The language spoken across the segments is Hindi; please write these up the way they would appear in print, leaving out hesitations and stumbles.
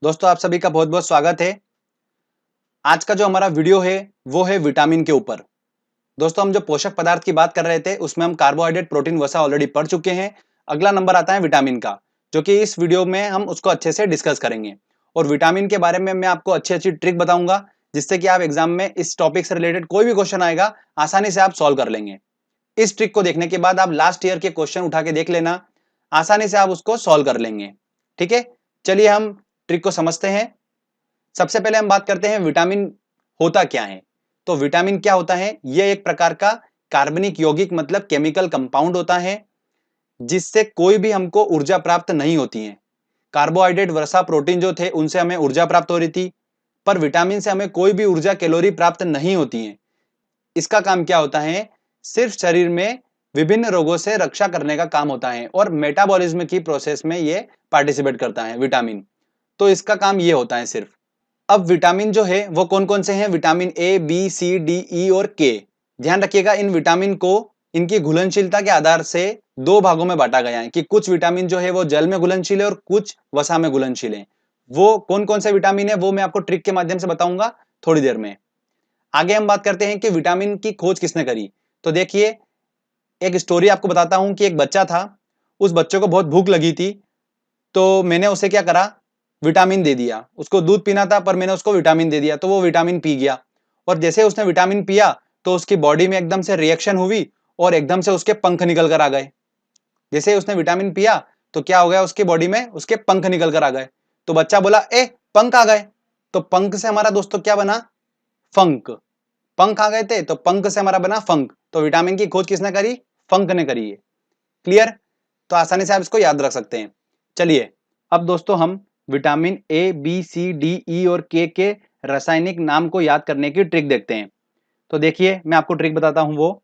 दोस्तों आप सभी का बहुत बहुत स्वागत है। आज का जो हमारा वीडियो है वो है विटामिन के ऊपर। दोस्तों हम जो पोषक पदार्थ की बात कर रहे थे उसमें हम कार्बोहाइड्रेट, प्रोटीन, वसा ऑलरेडी पढ़ चुके हैं। अगला नंबर आता है विटामिन का, जो कि इस वीडियो में हम उसको अच्छे से डिस्कस करेंगे। और विटामिन के बारे में मैं आपको अच्छी अच्छी ट्रिक बताऊंगा, जिससे कि आप एग्जाम में इस टॉपिक से रिलेटेड कोई भी क्वेश्चन आएगा आसानी से आप सॉल्व कर लेंगे। इस ट्रिक को देखने के बाद आप लास्ट ईयर के क्वेश्चन उठा के देख लेना, आसानी से आप उसको सॉल्व कर लेंगे। ठीक है, चलिए हम ट्रिक को समझते हैं। सबसे पहले हम बात करते हैं विटामिन होता क्या है। तो विटामिन क्या होता है? यह एक प्रकार का कार्बनिक यौगिक मतलब केमिकल कंपाउंड होता है, जिससे कोई भी हमको ऊर्जा प्राप्त नहीं होती है। कार्बोहाइड्रेट, वसा, प्रोटीन जो थे उनसे हमें ऊर्जा प्राप्त हो रही थी, पर विटामिन से हमें कोई भी ऊर्जा, कैलोरी प्राप्त नहीं होती है। इसका काम क्या होता है? सिर्फ शरीर में विभिन्न रोगों से रक्षा करने का काम होता है और मेटाबॉलिज्म की प्रोसेस में ये पार्टिसिपेट करता है विटामिन। तो इसका काम ये होता है सिर्फ। अब विटामिन जो है वो कौन कौन से हैं? Vitamin A, B, C, D, E और के। ध्यान रखिएगा, इन विटामिन को इनकी घुलनशीलता के आधार से दो भागों में बांटा गया है कि कुछ विटामिन जो है वो जल में घुलनशील है और कुछ वसा में घुलनशील है। वो कौन कौन से विटामिन है वो मैं आपको ट्रिक के माध्यम से बताऊंगा थोड़ी देर में। आगे हम बात करते हैं कि विटामिन की खोज किसने करी। तो देखिए, एक स्टोरी आपको बताता हूं कि एक बच्चा था, उस बच्चे को बहुत भूख लगी थी, तो मैंने उसे क्या करा, विटामिन दे दिया। उसको दूध पीना था पर मैंने उसको विटामिन दे दिया, तो वो विटामिन पी गया। और जैसे उसने विटामिन पिया तो उसकी बॉडी में एकदम से रिएक्शन हुई और एकदम से उसके पंख निकल कर आ गए। जैसे उसने विटामिन पिया तो क्या हो गया, उसकी बॉडी में उसके पंख निकल कर आ गए। तो बच्चा बोला, ए पंख आ गए। तो पंख से हमारा दोस्तों क्या बना? फंक। पंख आ गए थे तो पंख से हमारा बना फंक। तो विटामिन की खोज किसने करी? फंक ने करी है। क्लियर? तो आसानी से आप इसको याद रख सकते हैं। चलिए अब दोस्तों हम vitamin A, B, C, D, E और के रासायनिक नाम को याद करने की ट्रिक देखते हैं। तो देखिए मैं आपको ट्रिक बताता हूं। वो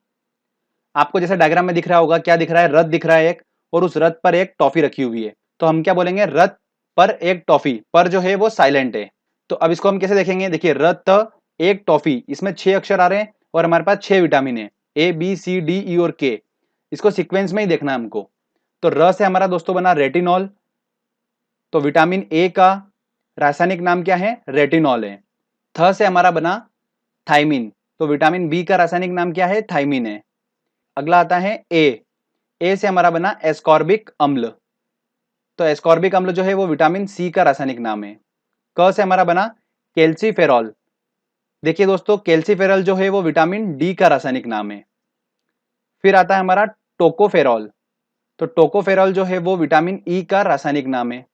आपको जैसे डायग्राम में दिख रहा होगा, क्या दिख रहा है? रथ दिख रहा है एक, और उस रथ पर एक टॉफी रखी हुई है। तो हम क्या बोलेंगे? रथ पर एक टॉफी। पर जो है वो साइलेंट है। तो अब इसको हम कैसे देखेंगे? देखिए, रथ एक टॉफी, इसमें 6 अक्षर आ रहे हैं और हमारे पास 6 विटामिन है, ए, बी, सी, डी, ई और के। इसको सीक्वेंस में ही देखना है हमको। तो र से हमारा दोस्तों बना रेटिनॉल। तो विटामिन ए का रासायनिक नाम क्या है? रेटिनॉल है। थ से हमारा बना थाइमिन। तो विटामिन बी का रासायनिक नाम क्या है? थाइमिन है। अगला आता है ए। ए से हमारा बना एस्कॉर्बिक अम्ल। तो एस्कॉर्बिक अम्ल जो है वो विटामिन सी का रासायनिक नाम है। क से हमारा बना कैल्सीफेरॉल। देखिए दोस्तों, कैल्सीफेरॉल जो है वो विटामिन डी का रासायनिक नाम है। फिर आता है हमारा टोकोफेरॉल। तो टोकोफेरॉल जो है वो विटामिन ई का रासायनिक नाम है।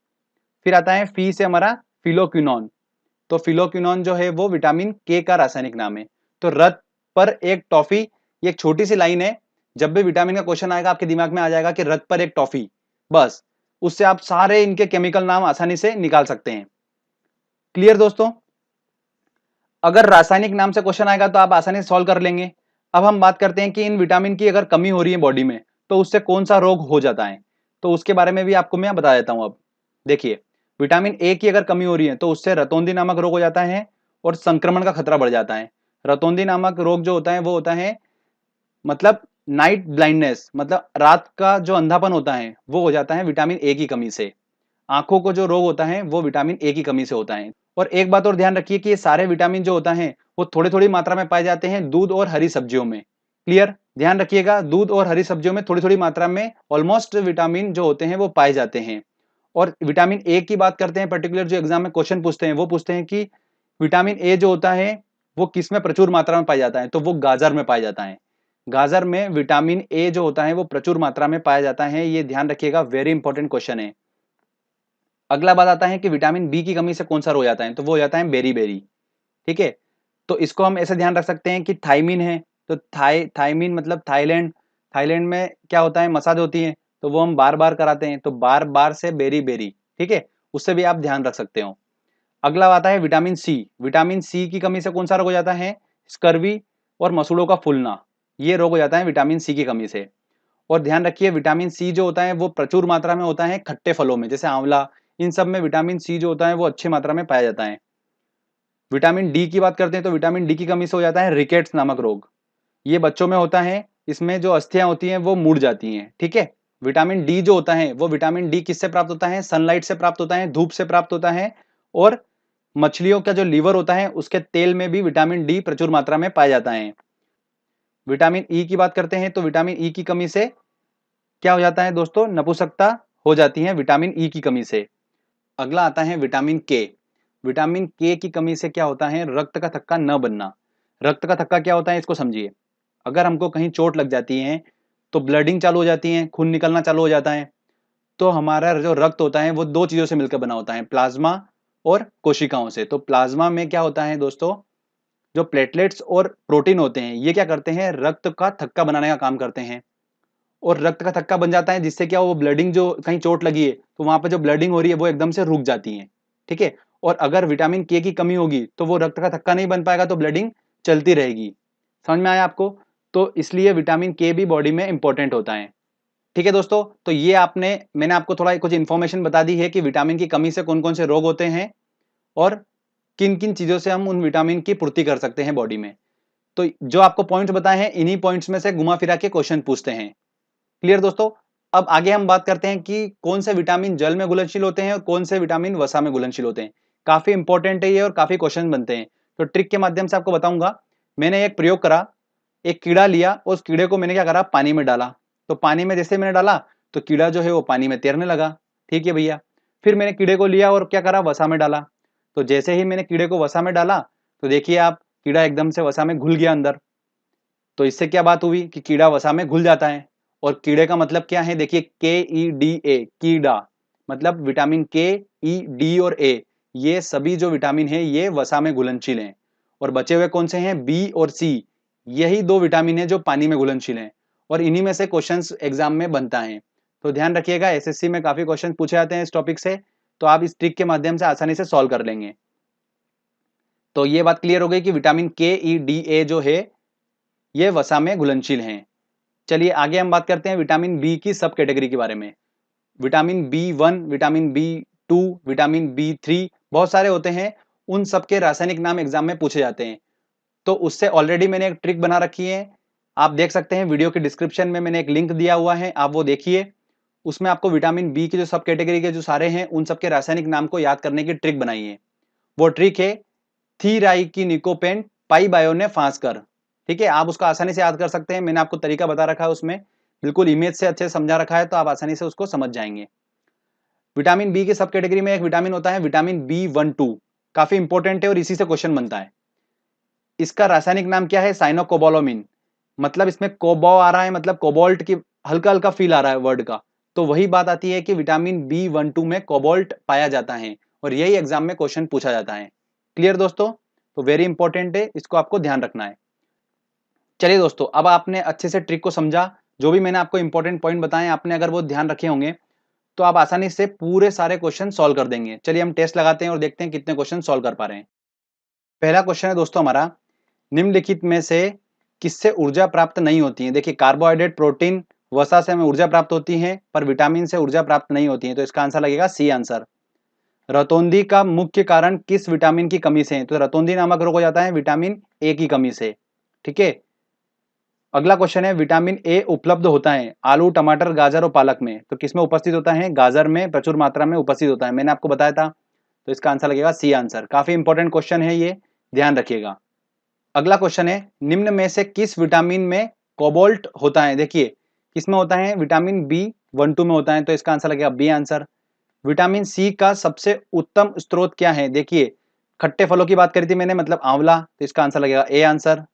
फिर आता है फी से हमारा फिलोक्विनोन। तो फिलोक्विनोन जो है वो विटामिन के का रासायनिक नाम है। तो रथ पर एक टॉफी, ये एक छोटी सी लाइन है। जब भी विटामिन का क्वेश्चन आएगा आपके दिमाग में आ जाएगा कि रथ पर एक टॉफी, बस उससे आप सारे इनके केमिकल नाम आसानी से निकाल सकते हैं। क्लियर दोस्तों? अगर रासायनिक नाम से क्वेश्चन आएगा तो आप आसानी से सॉल्व कर लेंगे। अब हम बात करते हैं कि इन विटामिन की अगर कमी हो रही है बॉडी में तो उससे कौन सा रोग हो जाता है। तो उसके बारे में भी आपको मैं बता देता हूं। अब देखिए, विटामिन ए की अगर कमी हो रही है तो उससे रतौंधी नामक रोग हो जाता है और संक्रमण का खतरा बढ़ जाता है। रतौंधी नामक रोग जो होता है वो होता है मतलब नाइट ब्लाइंडनेस, मतलब रात का जो अंधापन होता है वो हो जाता है विटामिन ए की कमी से। आंखों को जो रोग होता है वो विटामिन ए की कमी से होता है। और एक बात और ध्यान रखिए कि ये सारे विटामिन जो होता है वो थोड़ी थोड़ी मात्रा में पाए जाते हैं दूध और हरी सब्जियों में। क्लियर? ध्यान रखिएगा, दूध और हरी सब्जियों में थोड़ी थोड़ी मात्रा में ऑलमोस्ट विटामिन जो होते हैं वो पाए जाते हैं। और विटामिन ए की बात करते हैं, पर्टिकुलर जो एग्जाम में क्वेश्चन पूछते हैं वो पूछते हैं कि विटामिन ए जो होता है वो किस में प्रचुर मात्रा में पाया जाता है। तो वो गाजर में पाया जाता है। गाजर में विटामिन ए जो होता है वो प्रचुर मात्रा में पाया जाता है। ये ध्यान रखिएगा, वेरी इंपॉर्टेंट क्वेश्चन है। अगला बात आता है कि विटामिन बी की कमी से कौन सा रोग हो जाता है। तो वो हो जाता है बेरी बेरी। ठीक है, तो इसको हम ऐसे ध्यान रख सकते हैं कि थाइमिन है तो थाइमिन मतलब थाईलैंड। थाईलैंड में क्या होता है? मसाज होती है, तो वो हम बार बार कराते हैं, तो बार बार से बेरी बेरी। ठीक है, उससे भी आप ध्यान रख सकते हो। अगला आता है विटामिन सी। विटामिन सी की कमी से कौन सा रोग हो जाता है? स्कर्वी और मसूड़ों का फूलना, ये रोग हो जाता है विटामिन सी की कमी से। और ध्यान रखिए, विटामिन सी जो होता है वो प्रचुर मात्रा में होता है खट्टे फलों में, जैसे आंवला। इन सब में विटामिन सी जो होता है वो अच्छी मात्रा में पाया जाता है। विटामिन डी की बात करते हैं तो विटामिन डी की कमी से हो जाता है रिकेट्स नामक रोग। ये बच्चों में होता है, इसमें जो अस्थियां होती हैं वो मुड़ जाती हैं। ठीक है, विटामिन डी जो होता है वो विटामिन डी किससे प्राप्त होता है? सनलाइट से प्राप्त होता है, धूप से प्राप्त होता है। और मछलियों का जो लीवर होता है उसके तेल में भी विटामिन डी प्रचुर मात्रा में पाया जाता है। विटामिन ई की बात करते हैं तो विटामिन ई की कमी से क्या हो जाता है दोस्तों, नपुंसकता हो जाती है विटामिन ई की कमी से। अगला आता है विटामिन के। विटामिन के की कमी से क्या होता है, रक्त का थक्का न बनना। रक्त का थक्का क्या होता है इसको समझिए। अगर हमको कहीं चोट लग जाती है तो ब्लडिंग चालू हो जाती है, खून निकलना चालू हो जाता है। तो हमारा जो रक्त होता है वो दो चीजों से मिलकर बना होता है, प्लाज्मा और कोशिकाओं से। तो प्लाज्मा में क्या होता है दोस्तों, जो प्लेटलेट्स और प्रोटीन होते हैं ये क्या करते हैं, रक्त का थक्का बनाने का काम करते हैं। और रक्त का थक्का बन जाता है जिससे क्या, वो ब्लडिंग, जो कहीं चोट लगी है तो वहां पर जो ब्लडिंग हो रही है वो एकदम से रुक जाती है। ठीक है। और अगर विटामिन के की कमी होगी तो वो रक्त का थक्का नहीं बन पाएगा, तो ब्लडिंग चलती रहेगी। समझ में आया आपको? तो इसलिए विटामिन के भी बॉडी में इंपॉर्टेंट होता है। ठीक है दोस्तों, तो ये मैंने आपको थोड़ा कुछ इंफॉर्मेशन बता दी है कि विटामिन की कमी से कौन कौन से रोग होते हैं और किन किन चीजों से हम उन विटामिन की पूर्ति कर सकते हैं बॉडी में। तो जो आपको पॉइंट्स बताए हैं इन्हीं पॉइंट्स में से घुमा फिरा के क्वेश्चन पूछते हैं। क्लियर दोस्तों? अब आगे हम बात करते हैं कि कौन से विटामिन जल में घुलनशील होते हैं और कौन से विटामिन वसा में घुलनशील होते हैं। काफी इंपॉर्टेंट है ये और काफी क्वेश्चन बनते हैं। तो ट्रिक के माध्यम से आपको बताऊंगा। मैंने एक प्रयोग करा, एक कीड़ा लिया, उस कीड़े को मैंने क्या करा, पानी में डाला। तो पानी में जैसे मैंने डाला तो कीड़ा जो है वो पानी में तैरने लगा। ठीक है भैया। फिर मैंने कीड़े को लिया और क्या करा, वसा में डाला। तो जैसे ही मैंने कीड़े को वसा में डाला तो देखिए आप, कीड़ा एकदम से वसा में घुल गया अंदर। तो इससे क्या बात हुई कि कीड़ा वसा में घुल जाता है। और कीड़े का मतलब क्या है, देखिए KEDA, कीड़ा, मतलब विटामिन के, ई, डी और ए, ये सभी जो विटामिन है ये वसा में घुलनशील हैं। और बचे हुए कौन से हैं, बी और सी, यही दो विटामिन है जो पानी में घुलनशील हैं। और इन्हीं में से क्वेश्चंस एग्जाम में बनता है। तो ध्यान रखिएगा, SSC में काफी क्वेश्चन पूछे जाते हैं इस टॉपिक से। तो आप इस ट्रिक के माध्यम से आसानी से सॉल्व कर लेंगे। तो ये बात क्लियर हो गई कि विटामिन KEDA जो है ये वसा में घुलनशील हैं। चलिए आगे हम बात करते हैं विटामिन बी की सब कैटेगरी के बारे में। Vitamin B1, vitamin B2, vitamin B3, बहुत सारे होते हैं। उन सब के रासायनिक नाम एग्जाम में पूछे जाते हैं। तो उससे ऑलरेडी मैंने एक ट्रिक बना रखी है, आप देख सकते हैं वीडियो के डिस्क्रिप्शन में मैंने एक लिंक दिया हुआ है, आप वो देखिए। उसमें आपको विटामिन बी की जो सब कैटेगरी के जो सारे हैं उन सबके रासायनिक नाम को याद करने की ट्रिक बनाई है। वो ट्रिक है थीराइकिनिकोपेन पाइबायो ने फांसकर। ठीक है, आप उसको आसानी से याद कर सकते हैं। मैंने आपको तरीका बता रखा है उसमें, बिल्कुल इमेज से अच्छे समझा रखा है, तो आप आसानी से उसको समझ जाएंगे। विटामिन बी के सब कैटेगरी में एक विटामिन होता है विटामिन B12, काफी इंपॉर्टेंट है और इसी से क्वेश्चन बनता है। इसका रासायनिक नाम क्या है, साइनोकोबालामिन। मतलब इसमें कोबो आ रहा है, मतलब कोबाल्ट की हल्का हल्का फील आ रहा है वर्ड का। तो वही बात आती है कि विटामिन B12 में कोबाल्ट पाया जाता है और यही एग्जाम में क्वेश्चन पूछा जाता है। क्लियर दोस्तों? तो वेरी इंपॉर्टेंट है, इसको आपको ध्यान रखना है। चलिए दोस्तों, अब आपने अच्छे से ट्रिक को समझा। जो भी मैंने आपको इंपॉर्टेंट पॉइंट बताए आपने अगर वो ध्यान रखे होंगे तो आप आसानी से पूरे सारे क्वेश्चन सॉल्व कर देंगे। चलिए हम टेस्ट लगाते हैं और देखते हैं कितने क्वेश्चन सॉल्व कर पा रहे हैं। पहला क्वेश्चन है दोस्तों हमारा, निम्नलिखित में से किससे ऊर्जा प्राप्त नहीं होती है। देखिए कार्बोहाइड्रेट, प्रोटीन, वसा से हमें ऊर्जा प्राप्त होती है पर विटामिन से ऊर्जा प्राप्त नहीं होती है। तो इसका आंसर लगेगा सी आंसर। रतौंधी का मुख्य कारण किस विटामिन की कमी से है। तो रतौंधी नामक रोग हो जाता है विटामिन ए की कमी से। ठीक है। अगला क्वेश्चन है, विटामिन ए उपलब्ध होता है आलू, टमाटर, गाजर और पालक में। तो किसमें उपस्थित होता है, गाजर में प्रचुर मात्रा में उपस्थित होता है, मैंने आपको बताया था। तो इसका आंसर लगेगा सी आंसर। काफी इंपॉर्टेंट क्वेश्चन है ये, ध्यान रखिएगा। अगला क्वेश्चन है, निम्न में से किस विटामिन में कोबाल्ट होता है। देखिए किसमें होता है, विटामिन B12 में होता है। तो इसका आंसर लगेगा बी आंसर। विटामिन सी का सबसे उत्तम स्रोत क्या है। देखिए खट्टे फलों की बात करी थी मैंने, मतलब आंवला। तो इसका आंसर लगेगा ए आंसर।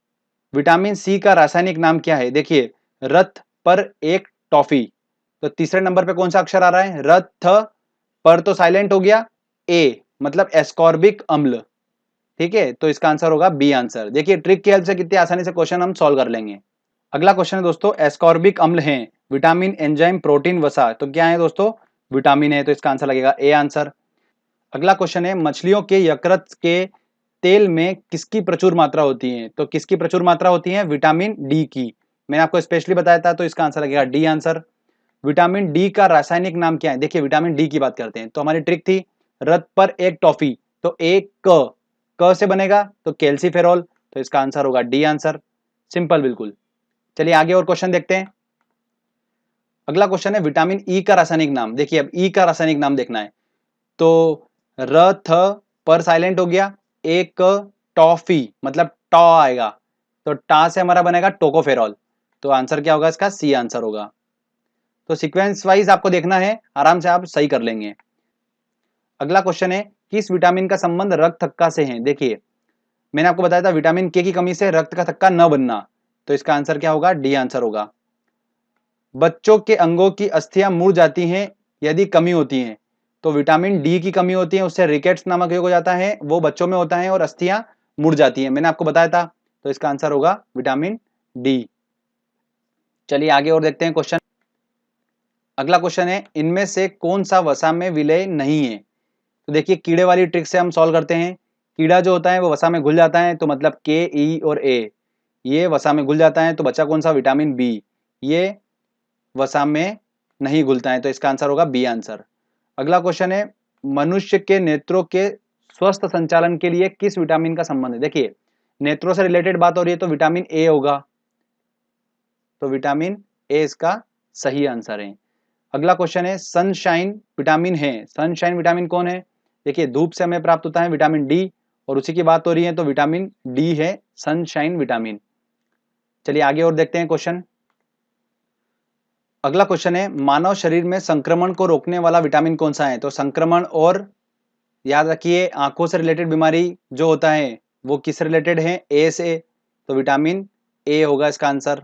विटामिन सी का रासायनिक नाम क्या है। देखिए रथ पर एक टॉफी। तो तीसरे नंबर पे कौन सा अक्षर आ रहा है, रथ पर तो साइलेंट हो गया, ए मतलब एस्कॉर्बिक अम्ल। ठीक है, तो इसका आंसर होगा बी आंसर। देखिए ट्रिक की हेल्प से कितनी आसानी से क्वेश्चन हम सॉल्व कर लेंगे। अगला क्वेश्चन है दोस्तों, एस्कॉर्बिक अम्ल है विटामिन, एंजाइम, प्रोटीन, वसा। तो क्या है दोस्तों, विटामिन है। तो इसका आंसर लगेगा ए आंसर। अगला क्वेश्चन है, मछलियों के यकृत के तेल में किसकी प्रचुर मात्रा होती है। तो किसकी प्रचुर मात्रा होती है, विटामिन डी की। मैंने आपको स्पेशली बताया था, तो इसका आंसर लगेगा डी आंसर। विटामिन डी का रासायनिक नाम क्या है। देखिए विटामिन डी की बात करते हैं तो हमारी ट्रिक थी रथ पर एक टॉफी, तो एक क से बनेगा तो कैल्सीफेरॉल। तो इसका आंसर होगा डी आंसर, सिंपल बिल्कुल। चलिए आगे और क्वेश्चन देखते हैं। अगला क्वेश्चन है, विटामिन ई का रासायनिक नाम। देखिए अब ई का रासायनिक नाम देखना है। तो रथ पर साइलेंट हो गया, एक टॉफी मतलब टॉ आएगा, तो टा से हमारा बनेगा टोकोफेरॉल। तो आंसर क्या होगा इसका? सी आंसर होगा। तो सीक्वेंस वाइज आपको देखना है, आराम से आप सही कर लेंगे। अगला क्वेश्चन है, किस विटामिन का संबंध रक्त थक्का से है? देखिए मैंने आपको बताया था विटामिन के की कमी से रक्त का थक्का न बनना, तो इसका आंसर क्या होगा? डी आंसर होगा। बच्चों के अंगों की अस्थियां मुड़ जाती हैं यदि कमी होती है, तो विटामिन डी की कमी होती है, उससे रिकेट्स नामक रोग हो जाता है, वो बच्चों में होता है और अस्थियां मुड़ जाती हैं, मैंने आपको बताया था। तो इसका आंसर होगा विटामिन डी। चलिए आगे और देखते हैं क्वेश्चन। अगला क्वेश्चन है, इनमें से कौन सा वसा में विलय नहीं है? तो देखिए कीड़े वाली ट्रिक से हम सॉल्व करते हैं। कीड़ा जो होता है वो वसा में घुल जाता है, तो मतलब के, ई और ए ये वसा में घुल जाता है, तो बचा कौन सा? विटामिन बी, ये वसा में नहीं घुलता है, तो इसका आंसर होगा बी आंसर। अगला क्वेश्चन है, मनुष्य के नेत्रों के स्वस्थ संचालन के लिए किस विटामिन का संबंध है? देखिए नेत्रों से रिलेटेड बात हो रही है, तो विटामिन ए होगा, तो विटामिन ए इसका सही आंसर है। अगला क्वेश्चन है, सनशाइन विटामिन है, सनशाइन विटामिन कौन है? देखिए धूप से हमें प्राप्त होता है विटामिन डी, और उसी की बात हो रही है, तो विटामिन डी है सनशाइन विटामिन। चलिए आगे और देखते हैं क्वेश्चन। अगला क्वेश्चन है, मानव शरीर में संक्रमण को रोकने वाला विटामिन कौन सा है? तो संक्रमण और याद रखिए आंखों से रिलेटेड बीमारी जो होता है वो किस रिलेटेड है? ए से, तो विटामिन ए होगा इसका आंसर।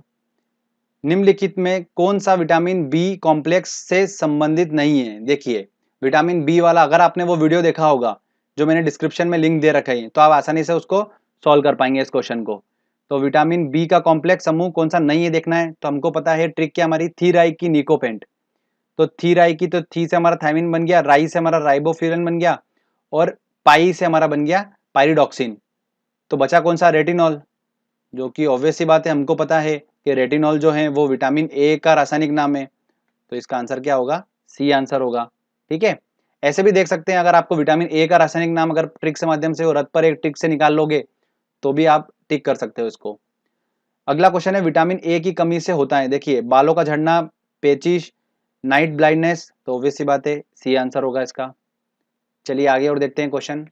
निम्नलिखित में कौन सा विटामिन बी कॉम्प्लेक्स से संबंधित नहीं है? देखिए विटामिन बी वाला अगर आपने वो वीडियो देखा होगा जो मैंने डिस्क्रिप्शन में लिंक दे रखा है, तो आप आसानी से उसको सॉल्व कर पाएंगे इस क्वेश्चन को। तो विटामिन बी का कॉम्प्लेक्स समूह कौन सा नहीं है देखना है, तो हमको पता है ट्रिक क्या हमारी, थीराई की निकोपेंट, तो थीराई की, तो थी से हमारा थायमिन बन गया, राई से हमारा राइबोफ्यूरन बन गया, और पाई से हमारा बन गया पायरिडॉक्सिन। तो बचा कौन सा? रेटिनॉल, जो कि ऑब्वियस सी बात है, हमको पता है कि रेटिनॉल जो है वो विटामिन ए का रासायनिक नाम है, तो इसका आंसर क्या होगा? सी आंसर होगा। ठीक है, ऐसे भी देख सकते हैं, अगर आपको विटामिन ए का रासायनिक नाम अगर ट्रिक से माध्यम से और रथ पर एक ट्रिक से निकाल लोगे तो भी आप टिक कर सकते हो इसको। अगला क्वेश्चन है, विटामिन ए की कमी से होता है, देखिए बालों का झड़ना, पेचिश, नाइट ब्लाइंडनेस, तो ऑब्वियस सी बात है सी आंसर होगा इसका। चलिए आगे और देखते हैं क्वेश्चन।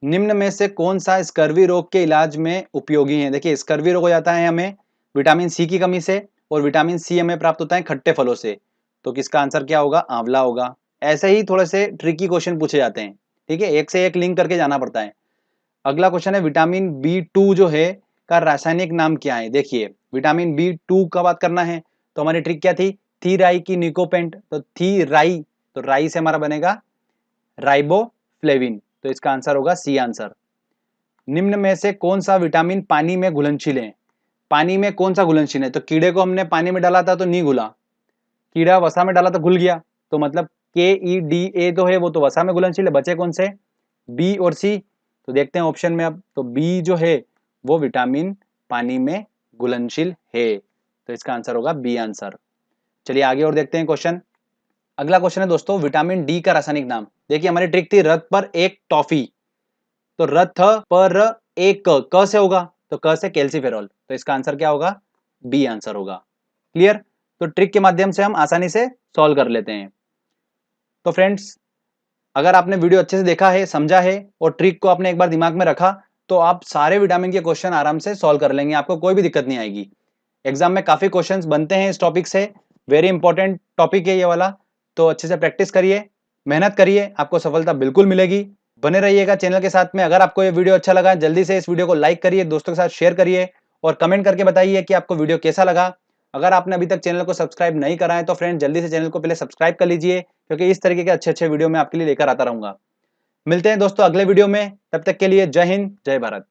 निम्न में से कौन सा स्कर्वी रोग के इलाज में उपयोगी है? देखिए स्कर्वी रोग हो जाता है हमें विटामिन सी की कमी से, और विटामिन सी हमें प्राप्त होता है खट्टे फलों से, तो किसका आंसर क्या होगा? आंवला होगा। ऐसे ही थोड़े से ट्रिकी क्वेश्चन पूछे जाते हैं, ठीक है, एक से एक लिंक करके जाना पड़ता है। अगला क्वेश्चन है, विटामिन बी टू जो है का रासायनिक नाम क्या है? देखिए विटामिन बी टू का बात करना है, तो हमारी ट्रिक क्या थी? थी राई की निकोपेंट, तो थी राई, तो राई से हमारा बनेगा राइबोफ्लेविन, तो इसका आंसर होगा सी आंसर। निम्न में से कौन सा विटामिन पानी में घुलनशील है? पानी में कौन सा घुलनशील है? तो कीड़े को हमने पानी में डाला था तो नहीं घुला, कीड़ा वसा में डाला तो घुल गया, तो मतलब के ई डी ए तो है वो तो वसा में घुलनशील है, बचे कौन से? बी और सी। तो देखते हैं ऑप्शन में अब, तो बी जो है वो विटामिन पानी में घुलनशील है, तो इसका आंसर होगा बी आंसर। चलिए आगे और देखते हैं क्वेश्चन। अगला क्वेश्चन है दोस्तों, विटामिन डी का रासायनिक नाम। देखिए हमारी ट्रिक थी रथ पर एक टॉफी, तो रथ पर एक क से होगा, तो क से कैल्सीफेरॉल, तो इसका आंसर क्या होगा? बी आंसर होगा। क्लियर? तो ट्रिक के माध्यम से हम आसानी से सॉल्व कर लेते हैं। तो फ्रेंड्स अगर आपने वीडियो अच्छे से देखा है, समझा है और ट्रिक को आपने एक बार दिमाग में रखा, तो आप सारे विटामिन के क्वेश्चन आराम से सॉल्व कर लेंगे, आपको कोई भी दिक्कत नहीं आएगी। एग्जाम में काफी क्वेश्चंस बनते हैं इस टॉपिक से, वेरी इंपॉर्टेंट टॉपिक है ये वाला, तो अच्छे से प्रैक्टिस करिए, मेहनत करिए, आपको सफलता बिल्कुल मिलेगी। बने रहिएगा चैनल के साथ में। अगर आपको ये वीडियो अच्छा लगा जल्दी से इस वीडियो को लाइक करिए, दोस्तों के साथ शेयर करिए और कमेंट करके बताइए कि आपको वीडियो कैसा लगा। अगर आपने अभी तक चैनल को सब्सक्राइब नहीं करा है तो फ्रेंड जल्दी से चैनल को पहले सब्सक्राइब कर लीजिए, क्योंकि इस तरीके के अच्छे वीडियो मैं आपके लिए लेकर आता रहूंगा। मिलते हैं दोस्तों अगले वीडियो में, तब तक के लिए जय हिंद जय भारत।